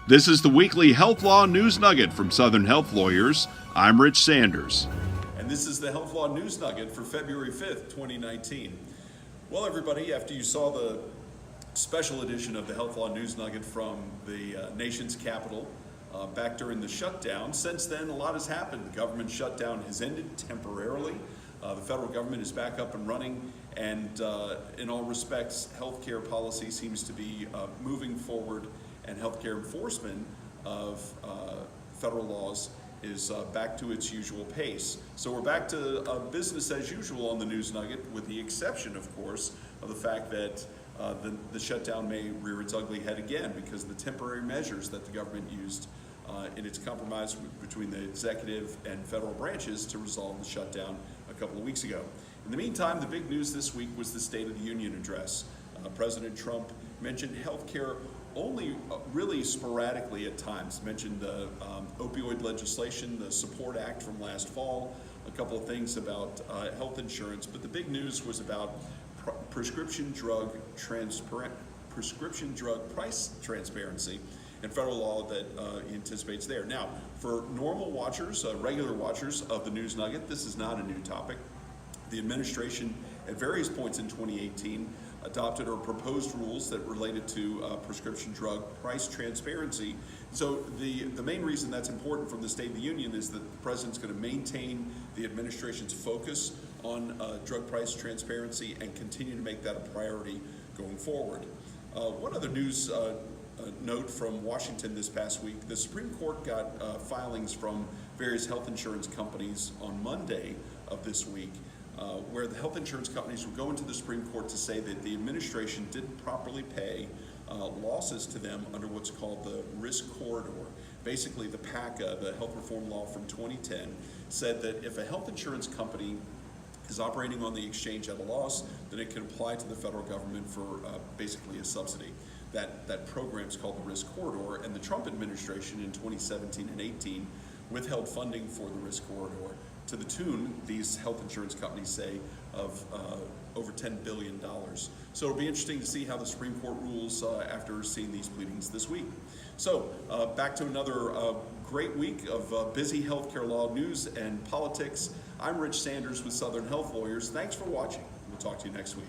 This is the weekly Health Law News Nugget from Southern Health Lawyers. I'm Rich Sanders. And this is the Health Law News Nugget for February 5th, 2019. Well, everybody, after you saw the special edition of the Health Law News Nugget from the nation's capital back during the shutdown, since then a lot has happened. The government shutdown has ended temporarily. The federal government is back up and running, and in all respects, healthcare policy seems to be moving forward, and healthcare enforcement of federal laws is back to its usual pace. So we're back to business as usual on the News Nugget, with the exception, of course, of the fact that the shutdown may rear its ugly head again because of the temporary measures that the government used in its compromise between the executive and federal branches to resolve the shutdown a couple of weeks ago. In the meantime, the big news this week was the State of the Union address. President Trump mentioned health care only really sporadically at times. Mentioned the opioid legislation, the Support Act from last fall, a couple of things about health insurance, but the big news was about prescription drug price transparency and federal law that he anticipates there. Now, for normal watchers, regular watchers of the News Nugget, this is not a new topic. The administration, at various points in 2018, adopted or proposed rules that related to prescription drug price transparency. So the main reason that's important from the State of the Union is that the President's going to maintain the administration's focus on drug price transparency and continue to make that a priority going forward. One other news note from Washington this past week: the Supreme Court got filings from various health insurance companies on Monday of this week, where the health insurance companies were going to the Supreme Court to say that the administration didn't properly pay losses to them under what's called the risk corridor. Basically, the PACA, the health reform law from 2010, said that if a health insurance company is operating on the exchange at a loss, then it can apply to the federal government for basically a subsidy. That program is called the risk corridor, and the Trump administration in 2017 and 18 withheld funding for the risk corridor to the tune, these health insurance companies say, of over $10 billion. So it'll be interesting to see how the Supreme Court rules after seeing these pleadings this week. So back to another great week of busy healthcare law news and politics. I'm Rich Sanders with Southern Health Lawyers. Thanks for watching. We'll talk to you next week.